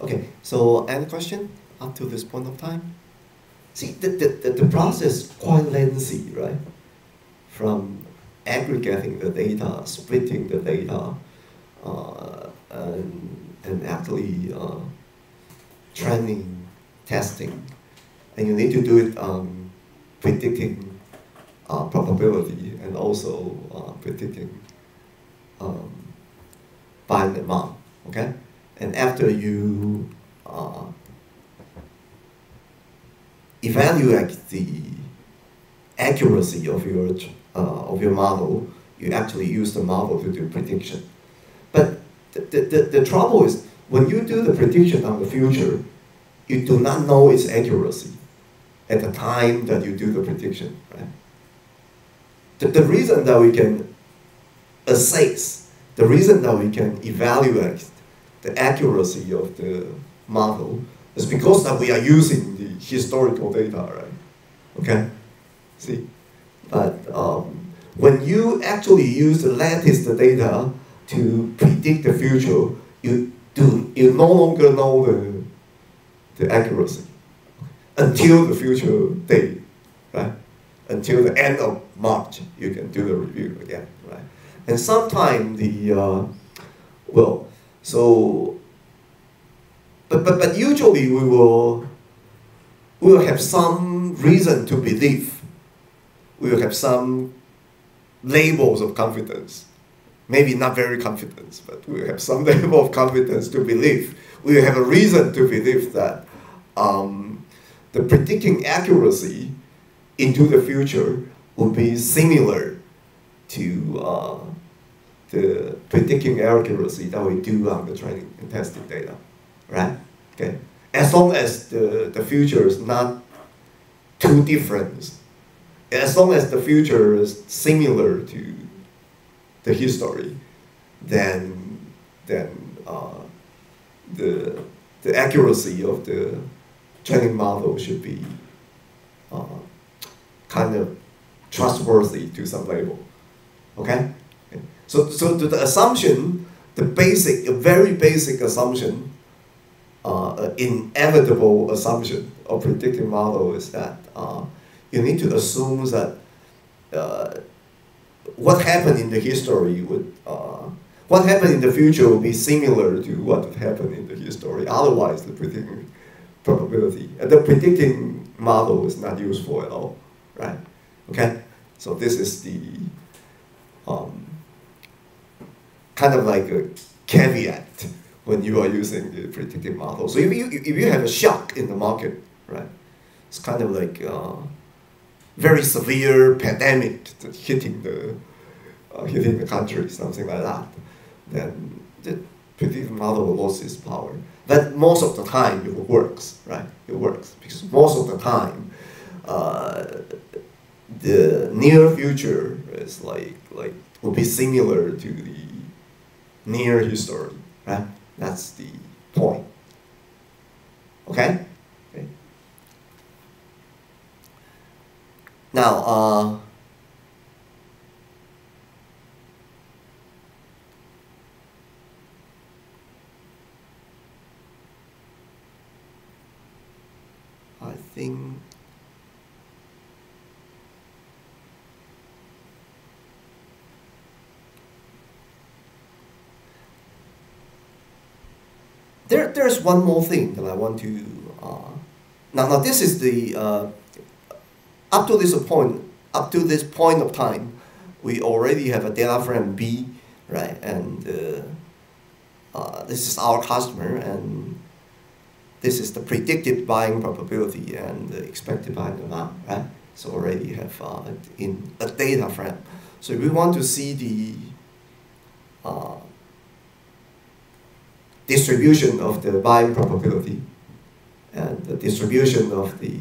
Okay, so any question up to this point of time? See, the process is quite lengthy, right? From aggregating the data, splitting the data, and actually training, testing. And you need to do it predicting probability and also predicting buying amount, okay? And after you evaluate the accuracy of your model, you actually use the model to do prediction. But the trouble is, when you do the prediction on the future, you do not know its accuracy at the time that you do the prediction, right? The reason that we can assess, the reason that we can evaluate the accuracy of the model is because that we are using the historical data, right? Okay? See? But when you actually use the latest data to predict the future, you no longer know the accuracy until the future date, right? Until the end of March, you can do the review again, right? And sometimes but usually we will have some reason to believe. We will have some labels of confidence. Maybe not very confidence, but we will have some level of confidence to believe. We will have a reason to believe that the predicting accuracy into the future will be similar to the predicting accuracy that we do on the training and testing data, right? Okay. As long as the future is not too different, as long as the future is similar to the history, then the accuracy of the training model should be kind of trustworthy to some level. Okay? So the assumption, a very basic assumption, inevitable assumption of predictive model is that you need to assume that what happened in the history what happened in the future will be similar to what happened in the history. Otherwise, the predicting probability, the predicting model is not useful at all, right? Okay, so this is the kind of like a caveat when you are using the predictive model. So if you have a shock in the market, right, it's kind of like very severe pandemic that hitting the country, something like that, then the predictive model loses its power. But most of the time it works, right? It works because most of the time the near future is like will be similar to the near history, right? That's the point. Okay? Okay. Now, I think there's one more thing that I want to. Now this is the up to this point of time, we already have a data frame B, right? And this is our customer, and this is the predicted buying probability and the expected buying amount, right? So already have in a data frame. So if we want to see the distribution of the buying probability and the distribution of the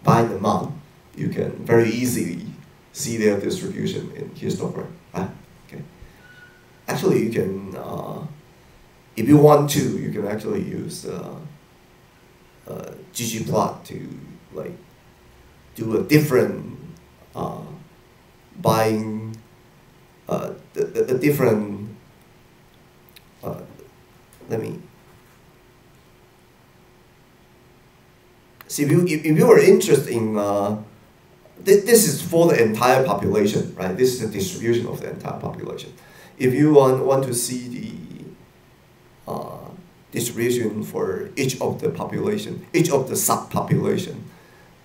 buying amount, you can very easily see their distribution in histogram, right? Okay. Actually, you can, if you want to, you can actually use ggplot to like do a different buying, a different See, if you are interested in, this is for the entire population, right? This is the distribution of the entire population. If you want to see the distribution for each of the population, each of the subpopulation,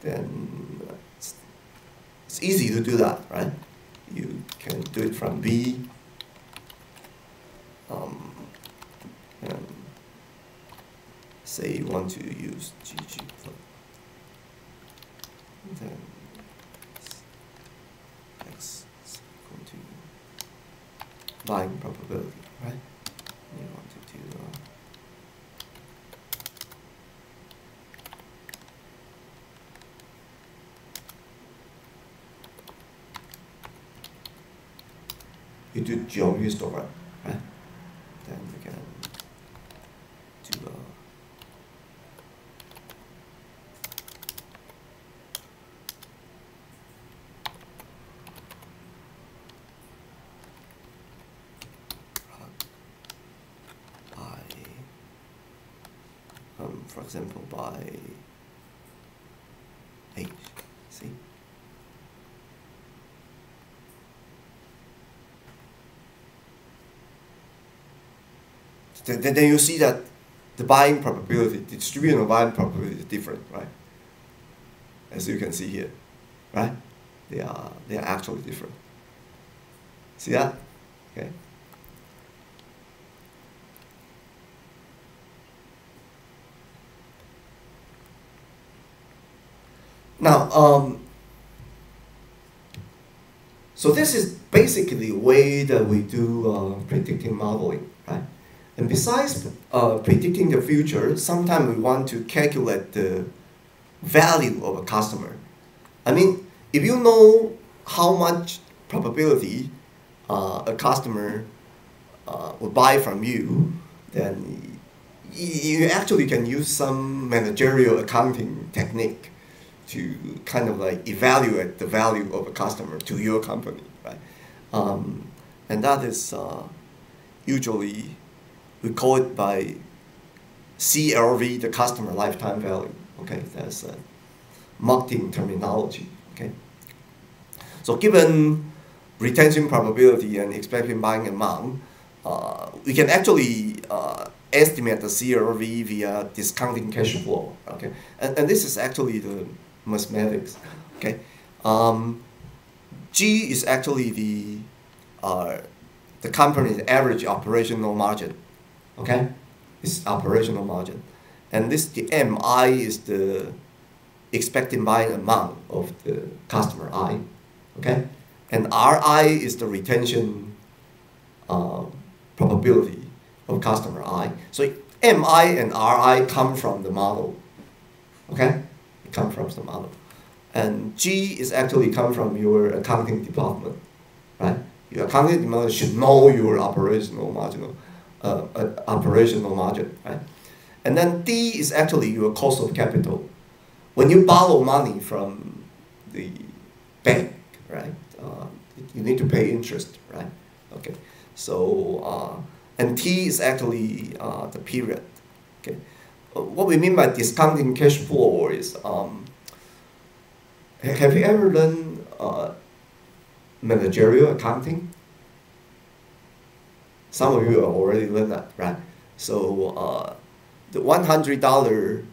then it's easy to do that, right? You can do it from B, and say you want to use GG, then X is equal to buying probability, right? You want to do you do geometry histogram, right? Then you can do for example, by H, see? Then you see that the buying probability, the distribution of buying probability is different, right? As you can see here, right? They are actually different. See that? Okay. Now, so this is basically the way that we do predicting modeling, right? And besides predicting the future, sometimes we want to calculate the value of a customer. I mean, if you know how much probability a customer will buy from you, then you actually can use some managerial accounting technique to kind of like evaluate the value of a customer to your company, right? And that is usually, we call it by CLV, the customer lifetime value, okay? That's marketing terminology, okay? So given retention probability and expected buying amount, we can actually estimate the CLV via discounting cash flow, okay? And this is actually the mathematics, okay? G is actually the company's average operational margin, okay? It's operational margin. And this, the MI is the expected buying amount of the customer I, okay? And RI is the retention probability of customer I. So MI and RI come from the model, okay? It comes from the model. And G is actually come from your accounting department, right? Your accounting department should know your operational margin, right? And then D is actually your cost of capital. When you borrow money from the bank, right? You need to pay interest, right? Okay. So and T is actually the period. Okay. What we mean by discounting cash flow is, have you ever learned managerial accounting? Some of you have already learned that, right? So the $100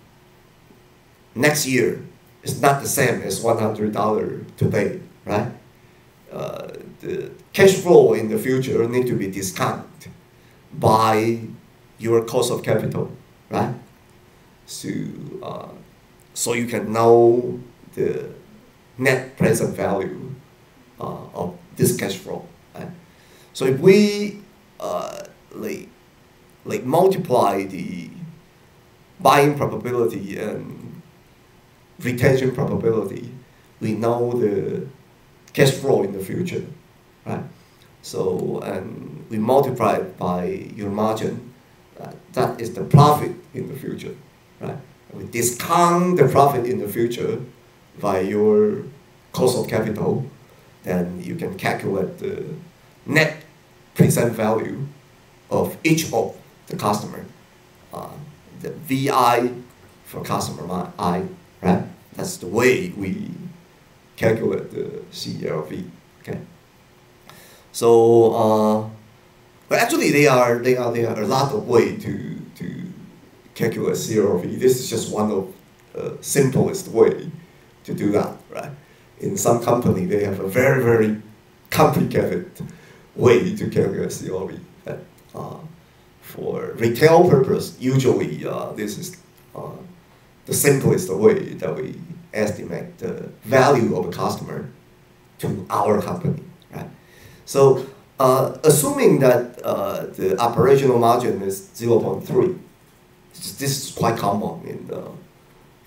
next year is not the same as $100 today, right? The cash flow in the future need to be discounted by your cost of capital, right? So you can know the net present value of this cash flow, right? So if we like multiply the buying probability and retention probability, we know the cash flow in the future, right? So, and we multiply it by your margin, that is the profit in the future, right? We discount the profit in the future by your cost of capital, then you can calculate the net present value of each of the customer, the VI for customer I, right? That's the way we calculate the CLV. Okay. So, but actually, there are a lot of ways to calculate CLV. This is just one of the simplest way to do that, right? In some company, they have a very, very complicated way to calculate CLV. For retail purpose, usually this is the simplest way that we estimate the value of a customer to our company, right? So assuming that the operational margin is 0.3, this is quite common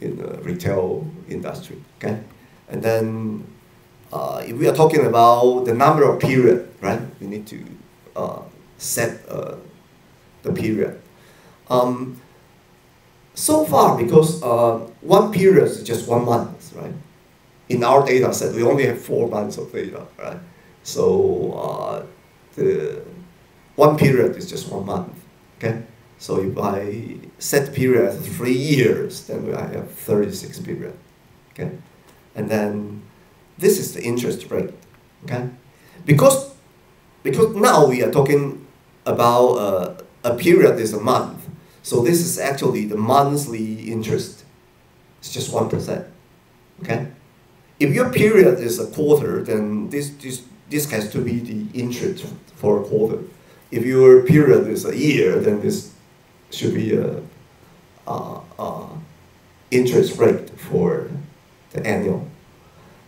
in the retail industry, okay? And then if we are talking about the number of period, right? We need to set the period. So far, because one period is just 1 month, right? In our data set, we only have 4 months of data, right? So the one period is just 1 month, okay? So if I set period as 3 years, then I have 36 period, okay? And then this is the interest rate, okay? Because now we are talking about a period is a month. So this is actually the monthly interest. It's just 1%, okay? If your period is a quarter, then this has to be the interest for a quarter. If your period is a year, then this should be a interest rate for the annual.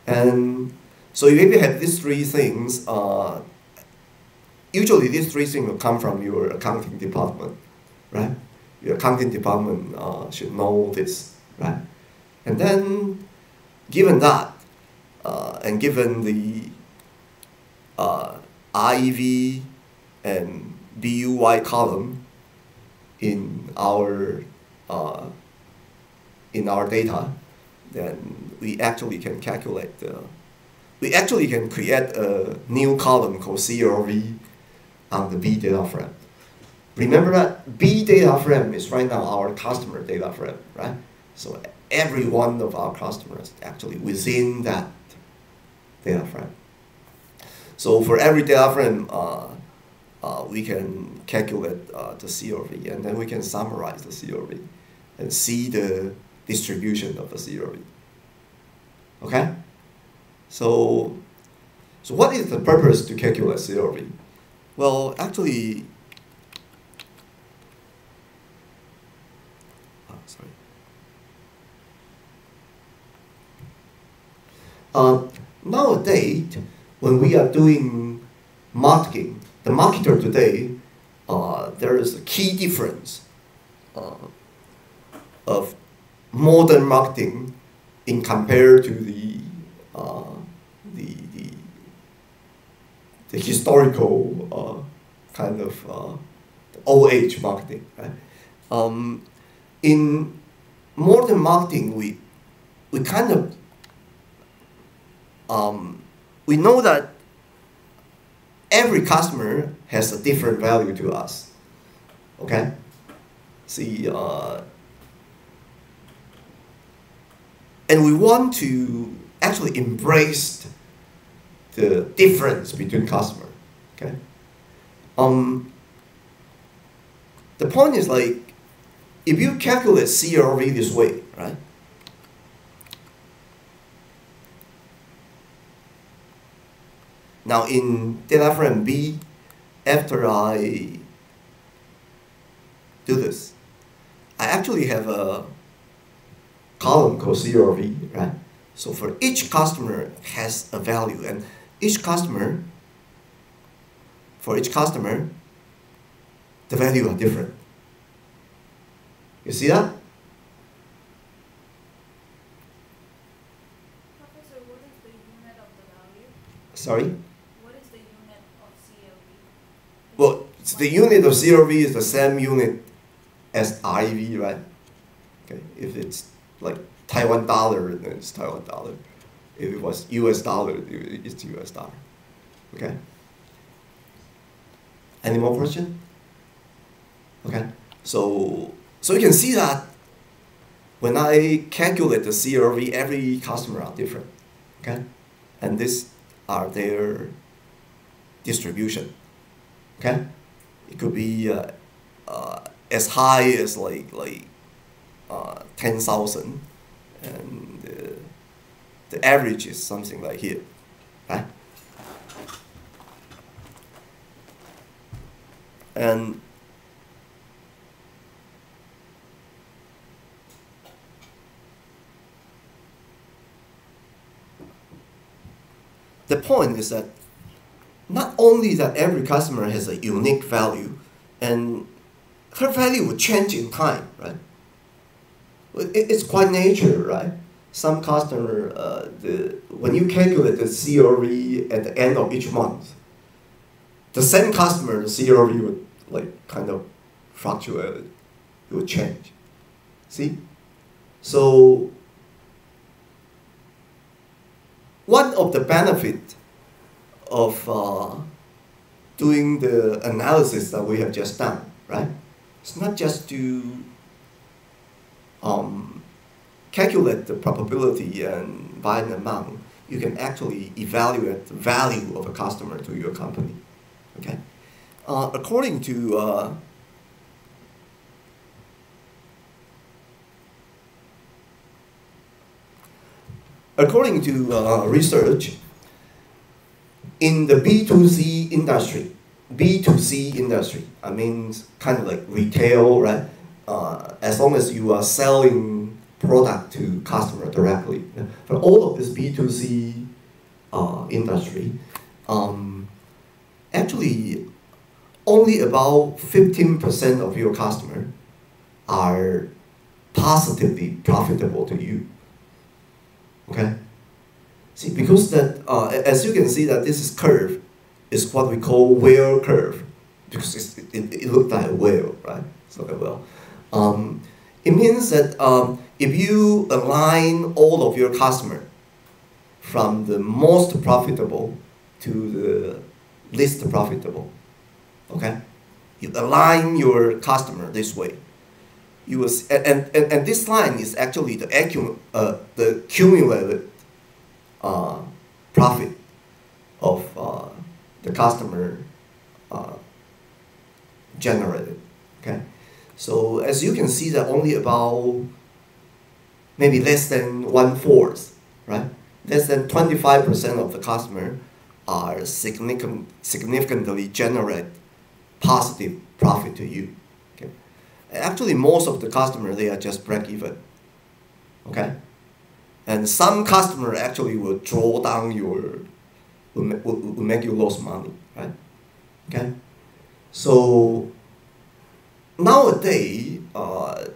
And so if you have these three things, usually these three things will come from your accounting department, right? Your accounting department should know this, right? And then, given that, and given the IV and BUY column in our data, then we actually can calculate we actually can create a new column called CLV on the B data frame. Remember that B data frame is right now our customer data frame, right? So every one of our customers actually within that data frame. So for every data frame, we can calculate the CLV, and then we can summarize the CLV and see the distribution of the CLV. Okay? So what is the purpose to calculate CLV? Well, actually, nowadays, when we are doing marketing, the marketer today, there is a key difference of modern marketing in compared to the historical kind of old age marketing. Right? In modern marketing, we kind of we know that every customer has a different value to us. Okay, see, and we want to actually embrace the difference between customers. Okay, the point is like if you calculate CLV this way, right? Now in data frame B, after I do this, I actually have a column called CLV, right? So for each customer has a value, and each customer, for each customer, the value are different. You see that? Professor, what is the unit of the value? Sorry? What is the unit of CLV? Well, the unit of CLV is the same unit as IV, right? Okay, if it's like Taiwan dollar, then it's Taiwan dollar. If it was US dollar, it's US dollar. Okay? Any more question? Okay, so you can see that when I calculate the CRV, every customer are different, okay? And these are their distribution, okay? It could be as high as like 10,000, and the average is something like here, right? And the point is that not only that every customer has a unique value, and her value will change in time, right? It's quite nature, right? Some customer, when you calculate the CRV at the end of each month, the same customer, the CRV would like kind of fluctuate, it would change. See? So one of the benefits of doing the analysis that we have just done, right? It's not just to calculate the probability and by an amount. You can actually evaluate the value of a customer to your company, okay? According to research, in the B2C industry, I mean, kind of like retail, right? As long as you are selling product to customer directly. For all of this B2C industry, actually, only about 15% of your customers are positively profitable to you. Okay? See, because that, as you can see that this is curve, is what we call whale curve, because it looked like a whale, right? It's like a whale. It means that if you align all of your customers from the most profitable to the least profitable, okay? You align your customer this way. You will, and this line is actually the cumulative profit of the customer generated, okay? So as you can see that only about maybe less than 1/4, right? Less than 25% of the customer are significantly generate positive profit to you, okay? Actually, most of the customers, they are just break even, okay? And some customer actually will draw down your, will make you lose money, right? Okay? So nowadays, the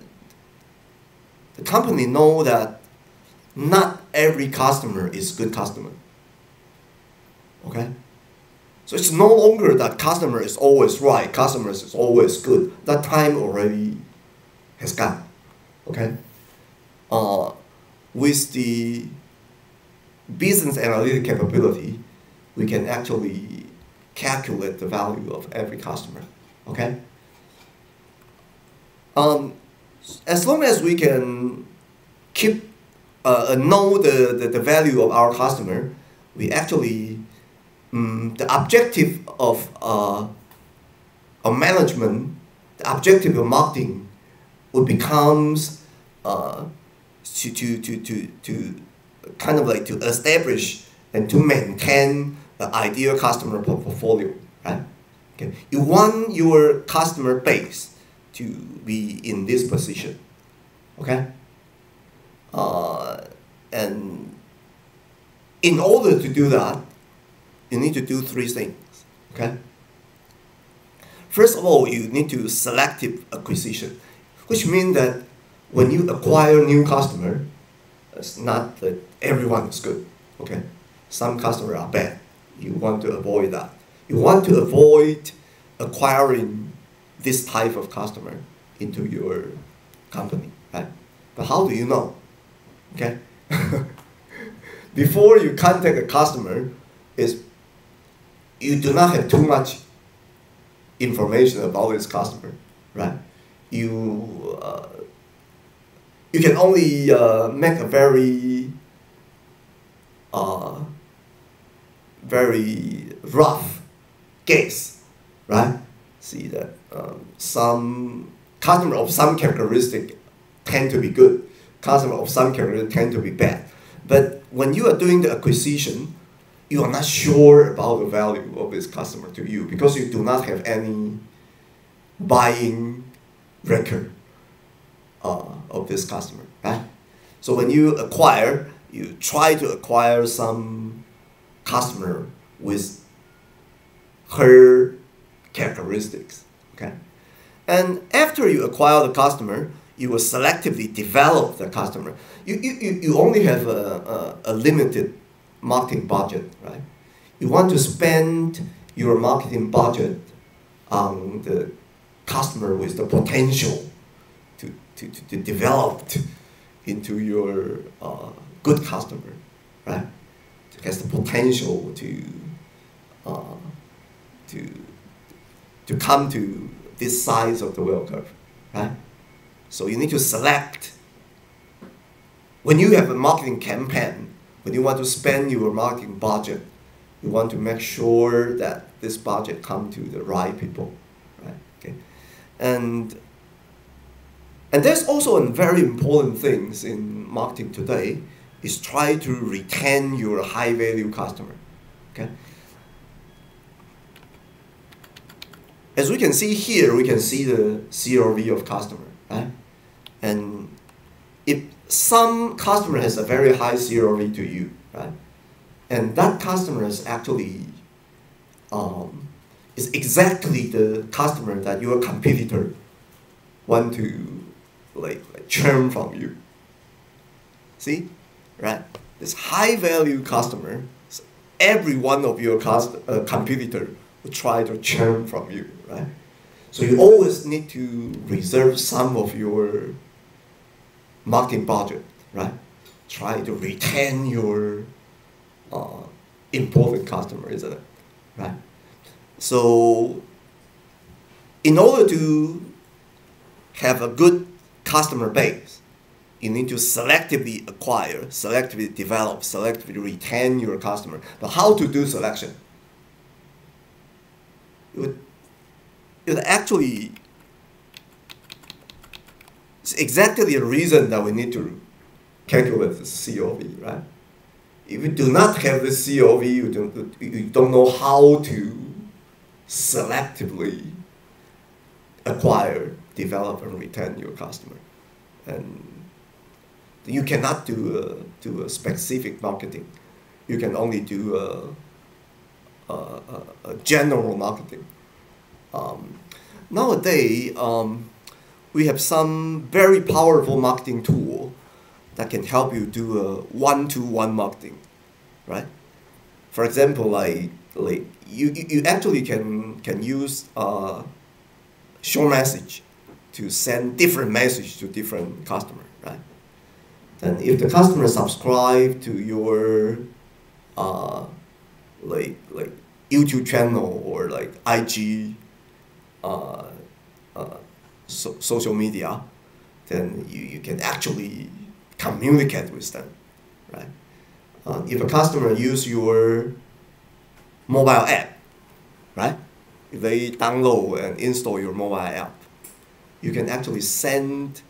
company know that not every customer is good customer. Okay? So it's no longer that customer is always right, customer is always good. That time already has gone. Okay? With the business analytic capability, we can actually calculate the value of every customer. Okay? As long as we can keep know the value of our customer, we actually the objective of management, the objective of marketing, would becomes to kind of like to establish and to maintain the ideal customer portfolio, right? Okay, you want your customer base to be in this position, okay? And in order to do that, you need to do three things, okay? First of all, you need to selective acquisition, which means that when you acquire new customer, it's not that everyone is good, okay? Some customers are bad. You want to avoid that. You want to avoid acquiring this type of customer into your company, right? But how do you know? Okay? Before you contact a customer, you do not have too much information about this customer, right? You you can only make a very very rough guess, right? See that some customer of some characteristic tend to be good, customer of some characteristic tend to be bad. But when you are doing the acquisition, you are not sure about the value of this customer to you because you do not have any buying record of this customer, right? So when you acquire, you try to acquire some customer with her characteristics, okay? And after you acquire the customer, you will selectively develop the customer. You only have a limited marketing budget, right? You want to spend your marketing budget on the customer with the potential to develop into your good customer, right? It has the potential to come to this size of the bell curve, right? So you need to select. When you have a marketing campaign, when you want to spend your marketing budget, you want to make sure that this budget come to the right people, right? Okay, and there's also a very important things in marketing today is try to retain your high value customer, okay? As we can see here, we can see the CRV of customer, right? And if some customer has a very high CRV to you, right? And that customer is actually is exactly the customer that your competitor want to like churn from you. See, right? This high value customer, every one of your competitor will try to churn from you, right? So you always need to reserve some of your marketing budget, right? Try to retain your important customer, isn't it? Right? So in order to have a good customer base, you need to selectively acquire, selectively develop, selectively retain your customer. But how to do selection? It would actually, it's exactly the reason that we need to calculate the COV, right? If you do not have the COV, you don't know how to selectively acquire, develop, and retain your customer. And you cannot do a specific marketing. You can only do a general marketing. Nowadays, we have some very powerful marketing tool that can help you do a one-to-one marketing, right? For example, like you actually can use short message to send different message to different customer, right? And if the customer subscribe to your like YouTube channel or like IG social media, then you can actually communicate with them, right? If a customer use your mobile app, right? If they download and install your mobile app, you can actually send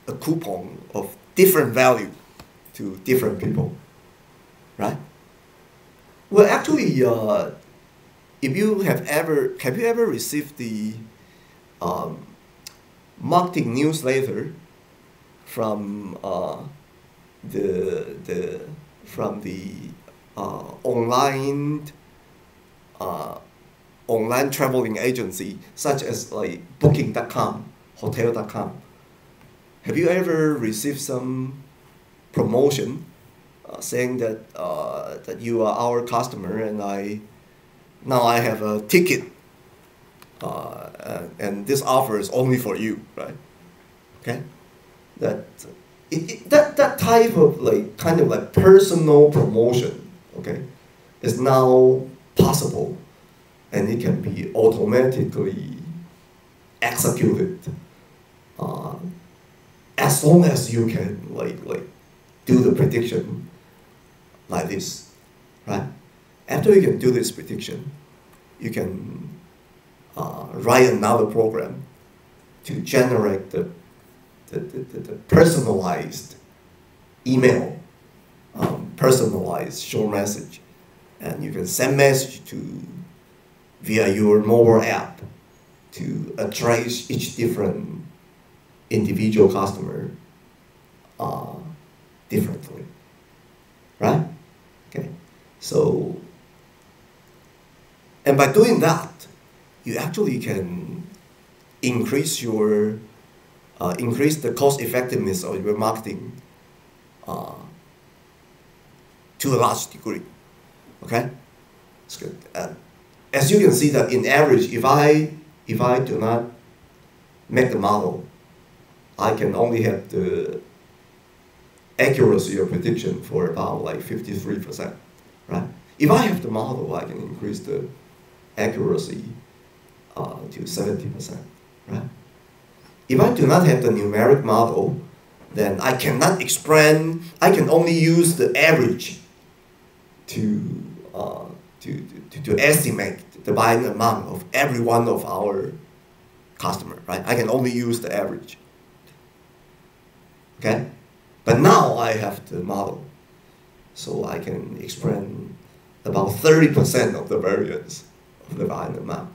a coupon of different value to different people, right? Well, actually, if you have you ever received the marketing newsletter from the online traveling agency such as like Booking.com, Hotel.com? Have you ever received some promotion saying that that you are our customer and now I have a ticket and this offer is only for you, right? Okay, that type of like kind of like personal promotion, okay, is now possible, and it can be automatically executed as long as you can like do the prediction like this, right? After you can do this prediction, you can write another program to generate the personalized email, personalized short message, and you can send message to via your mobile app to address each different individual customer differently, right? Okay, so, and by doing that, you actually can increase your increase the cost effectiveness of your marketing to a large degree. Okay, it's good. As you can see that in average, if I do not make the model, I can only have the accuracy of prediction for about like 53%, right? If I have the model, I can increase the accuracy to 70%, right? If I do not have the numeric model, then I cannot explain, I can only use the average to estimate the buying amount of every one of our customers, right? I can only use the average, okay? But now I have the model, so I can explain about 30% of the variance of the buying amount.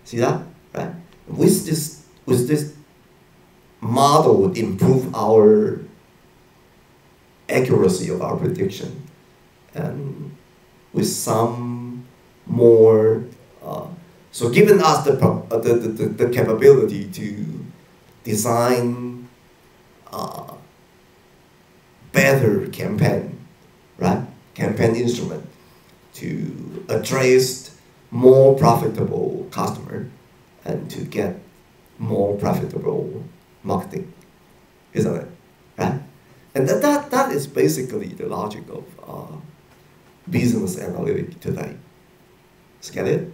See that, right? With this model would improve our accuracy of our prediction, and with some more, so giving us the capability to design better campaign, right? Campaign instrument to address more profitable customer and to get more profitable marketing, isn't it? Right? And that is basically the logic of business analytics today. Let's get it?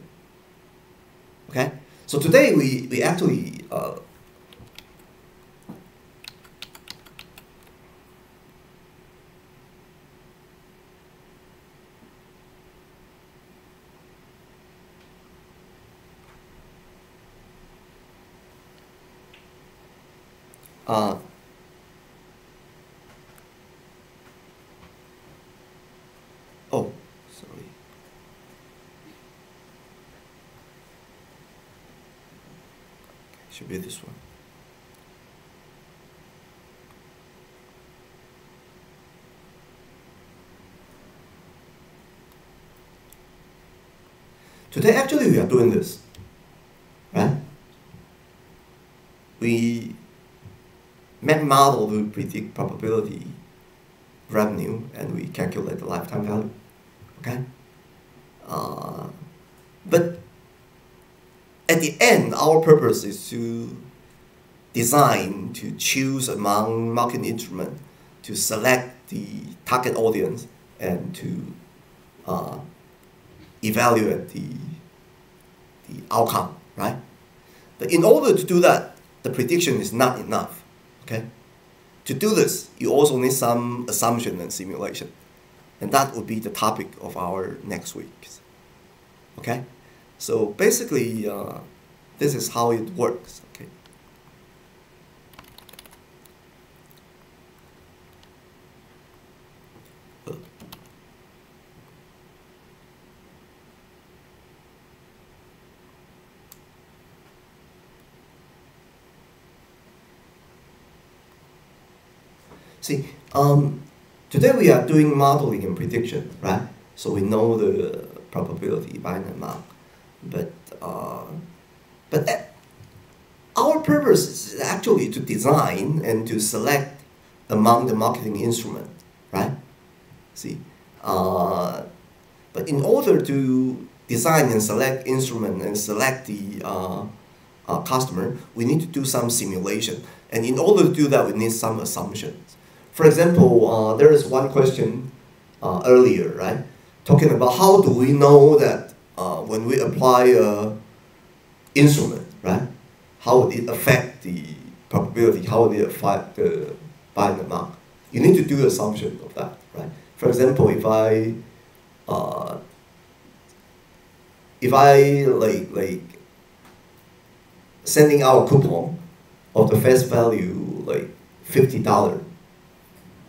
Okay? So today we actually oh, sorry. Should be this one. Today, actually, we are doing this, right? We make model to predict probability revenue, and we calculate the lifetime value, okay? But at the end, our purpose is to design, to choose among marketing instruments, to select the target audience, and to evaluate the outcome, right? But in order to do that, the prediction is not enough, okay? To do this, you also need some assumption and simulation. And that will be the topic of our next week, okay? So basically, this is how it works, okay? See, today we are doing modeling and prediction, right? So we know the probability by an amount, but our purpose is actually to design and to select among the marketing instrument, right? See, but in order to design and select instrument and select the customer, we need to do some simulation, and in order to do that, we need some assumptions. For example, there is one question earlier, right? Talking about how do we know that when we apply a instrument, right? How would it affect the probability, how they affect the buying amount. You need to do assumption of that, right? For example, if I like sending out a coupon of the face value like $50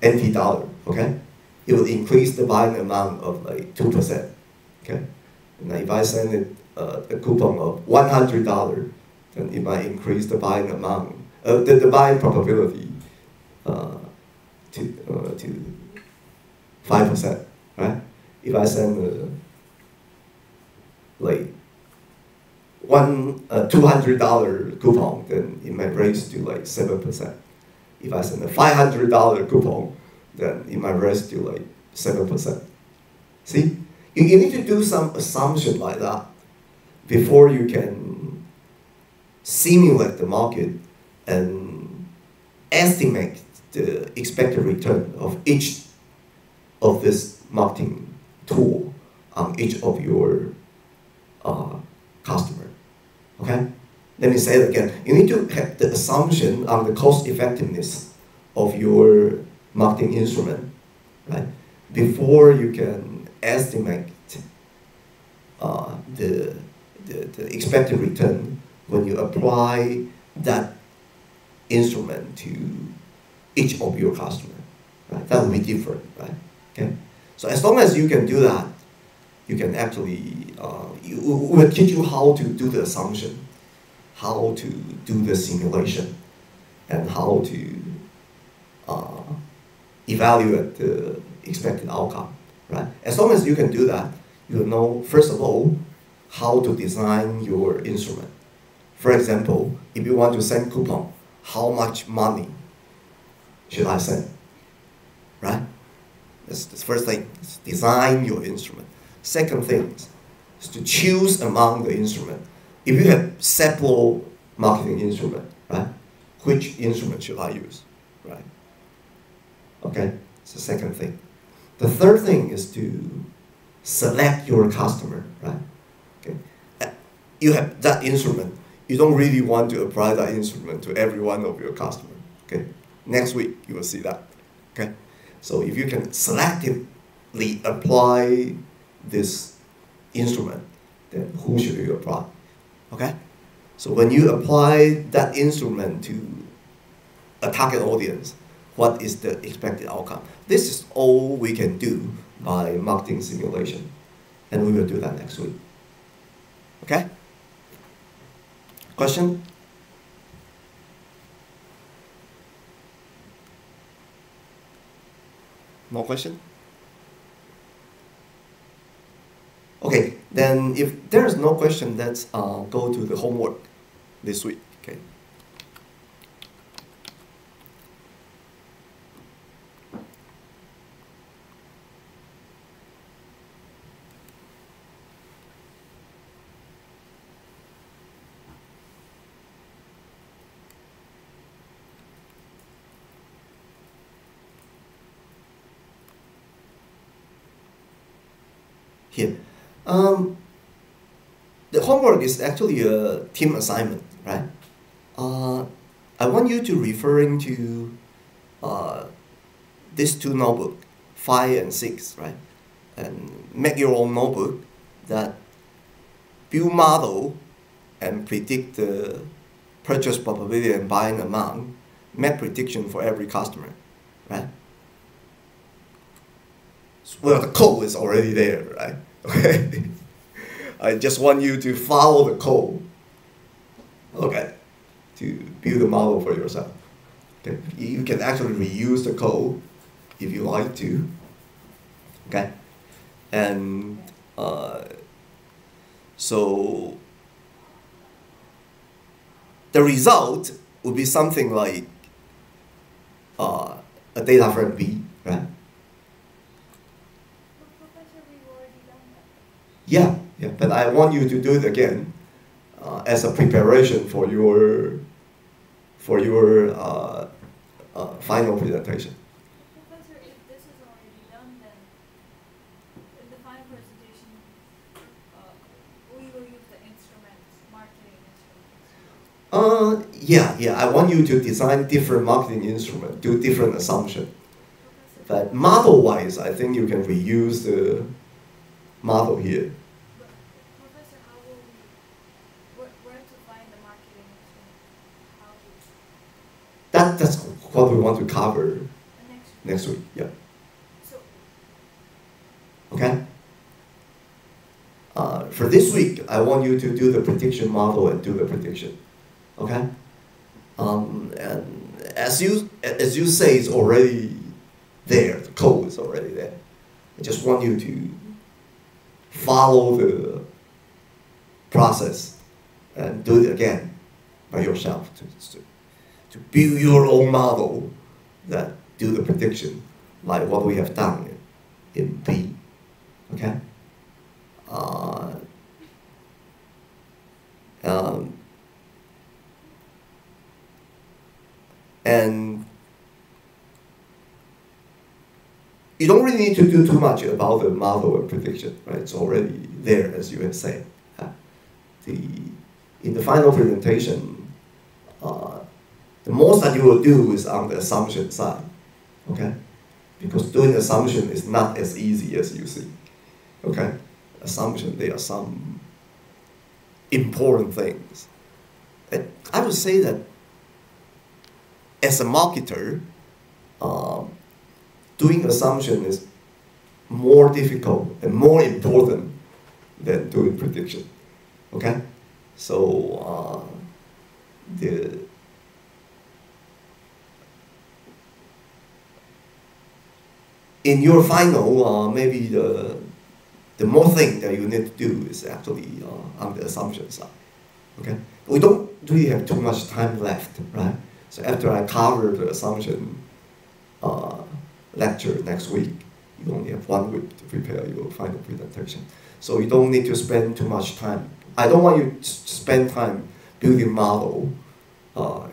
NT dollar, okay, it will increase the buying amount of like 2%, okay. And if I send it a coupon of $100, then it might increase the buying amount, the buying probability to 5%, right? If I send like $200 coupon, then it might raise to like 7%. If I send a $500 coupon, then it might raise to like 7%. See, you need to do some assumption like that before you can simulate the market and estimate the expected return of each of this marketing tool on each of your customer. Okay? Let me say it again. You need to have the assumption on the cost effectiveness of your marketing instrument, right? Before you can estimate the expected return when you apply that instrument to each of your customers, right? That will be different, right? Okay. So as long as you can do that, you can actually will teach you how to do the assumption, how to do the simulation, and how to evaluate the expected outcome, right? As long as you can do that, you know, first of all, how to design your instrument. For example, if you want to send coupon, how much money should I send, right? That's the first thing, is design your instrument. Second thing is to choose among the instrument. If you have several marketing instrument, right? Which instrument should I use, right? Okay, it's the second thing. The third thing is to select your customer, right? Okay, you have that instrument. You don't really want to apply that instrument to every one of your customers. Okay, next week you will see that. Okay, so if you can selectively apply this instrument, then who should you apply? Okay, so when you apply that instrument to a target audience, what is the expected outcome? This is all we can do by marketing simulation, and we will do that next week. Okay? Question? No question? Okay, then if there is no question, let's go to the homework this week. Okay. Here. The homework is actually a team assignment, right? I want you to referring to these two notebooks, 5 and 6, right? And make your own notebook that build model and predict the purchase probability and buying amount, make prediction for every customer, right? Well, the code is already there, right? Okay. I just want you to follow the code, okay, to build a model for yourself. Okay. You can actually reuse the code if you like to, okay? And so the result would be something like a data frame B, right? Professor, we've already done that. Yeah, but I want you to do it again as a preparation for your final presentation. Professor, if this is already done, then in the final presentation, we will use the instruments, marketing instruments. Yeah. I want you to design different marketing instruments, do different assumptions. Professor, But model-wise, I think you can reuse the model here. but Professor, how will we, where to find the marketing instrument? How to, That's what we want to cover the next next week. Yeah. So, Okay. For this week, I want you to do the prediction model and do the prediction. Okay. And as you say, it's already there. The code is already there. I just want you to follow the process and do it again by yourself to build your own model that do the prediction like what we have done in B. Okay. And you don't really need to do too much about the model and prediction, right? It's already there, as you have said. In the final presentation, the most that you will do is on the assumption side, okay? Because doing assumption is not as easy as you see, okay? Assumption, there are some important things. And I would say that as a marketer, doing assumption is more difficult and more important than doing prediction, okay? So in your final, maybe the more thing that you need to do is actually on the assumption side, okay? We don't really have too much time left, right? So after I cover the assumption lecture next week, you only have 1 week to prepare your final presentation. So you don't need to spend too much time. I don't want you to spend time building model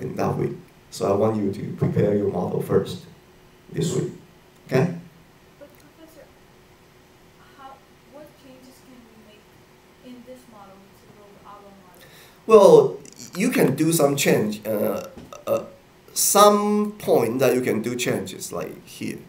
in that week. So I want you to prepare your model first this week, okay? but Professor, what changes can we make in this model to build our model? Well, you can do some change. Some point that you can do changes like here.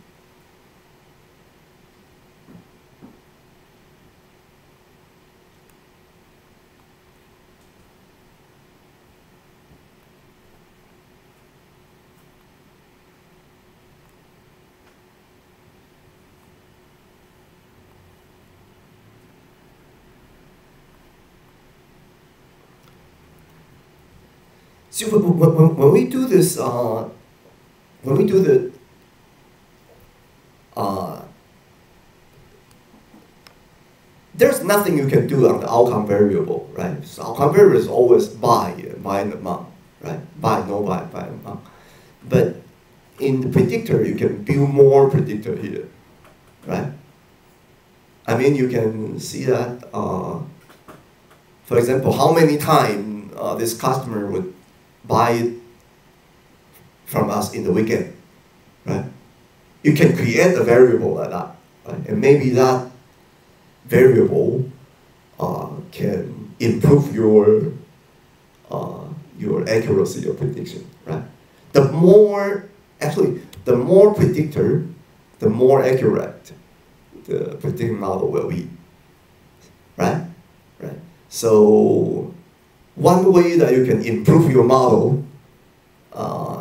See, when we do this, when we do the there's nothing you can do on the outcome variable, right? So outcome variable is always by and among, right? By, no by and among. But in the predictor, you can build more predictor here, right? I mean, you can see that, for example, how many times this customer would buy it from us in the weekend, right? You can create a variable like that, right? And maybe that variable can improve your accuracy of prediction, right? The more predictor, the more accurate the predicting model will be, right? Right. So one way that you can improve your model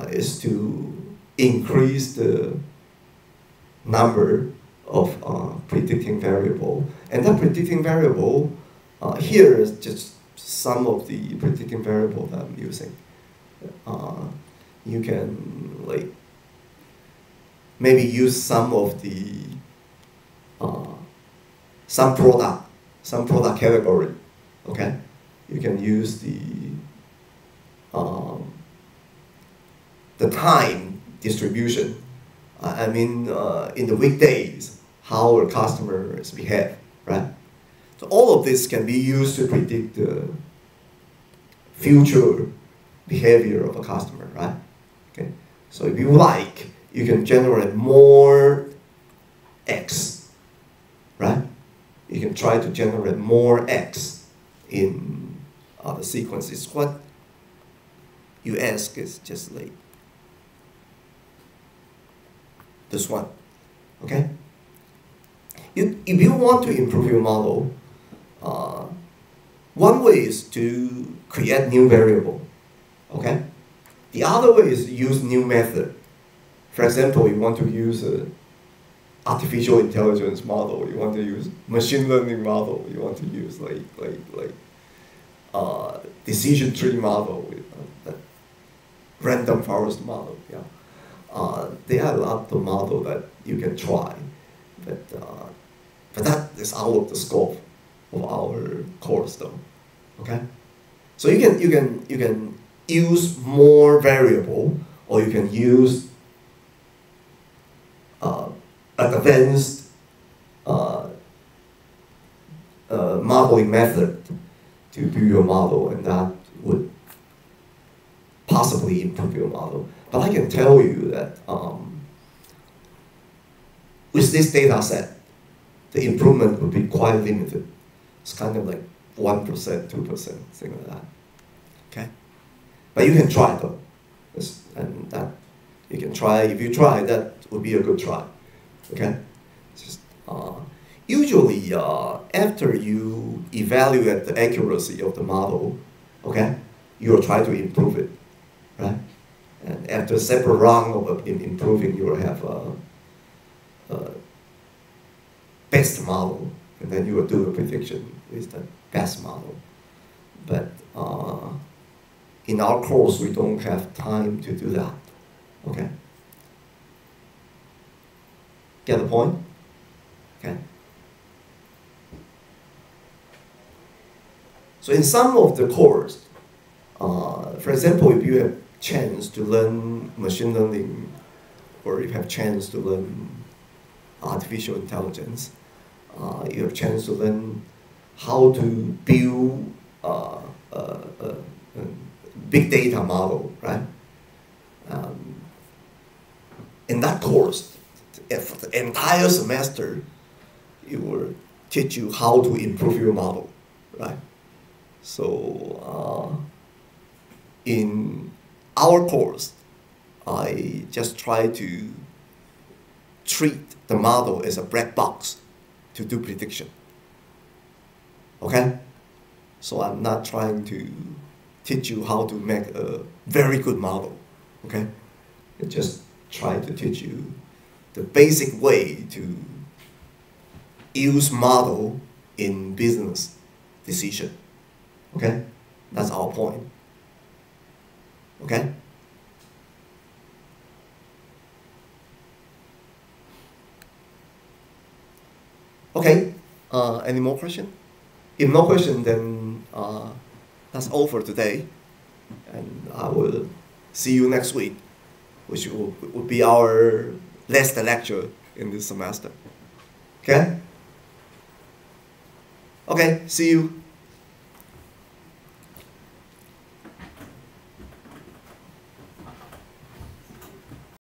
is to increase the number of predicting variable. And that predicting variable here is just some of the predicting variable that I'm using. You can like maybe use some of the some product category. Okay, you can use the time distribution. I mean, in the weekdays, how our customers behave, right? So all of this can be used to predict the future behavior of a customer, right? Okay. So if you like, you can generate more X, right? You can try to generate more X in the sequences. What you ask is just like this one, okay? If you want to improve your model, one way is to create new variable, okay? The other way is to use new method. For example, you want to use a artificial intelligence model, you want to use machine learning model, you want to use decision tree model, random forest model, yeah. There are a lot of models that you can try, but that is out of the scope of our course, though. Okay, so you can use more variable, or you can use advanced modeling method to do your model, and that would possibly improve your model. But I can tell you that with this data set, the improvement would be quite limited. It's kind of like 1%, 2%, thing like that. Okay, but you can try though, and that you can try. If you try, that would be a good try. Okay, just usually after you evaluate the accuracy of the model, okay, you'll try to improve it, right? And after several rounds of improving, you will have a best model, and then you will do a prediction with the best model. But in our course, we don't have time to do that. Okay. Get the point? Okay. So in some of the course, for example, if you have chance to learn machine learning, or you have chance to learn artificial intelligence, you have chance to learn how to build a big data model, right? In that course, for the entire semester, it will teach you how to improve your model, right? So in our course, I just try to treat the model as a black box to do prediction. Okay? So I'm not trying to teach you how to make a very good model. Okay? I just try to teach you the basic way to use model in business decision. Okay? That's our point. Okay? Okay, any more question? If no question, then that's all for today. And I will see you next week, which will be our last lecture in this semester. Okay? Okay, see you.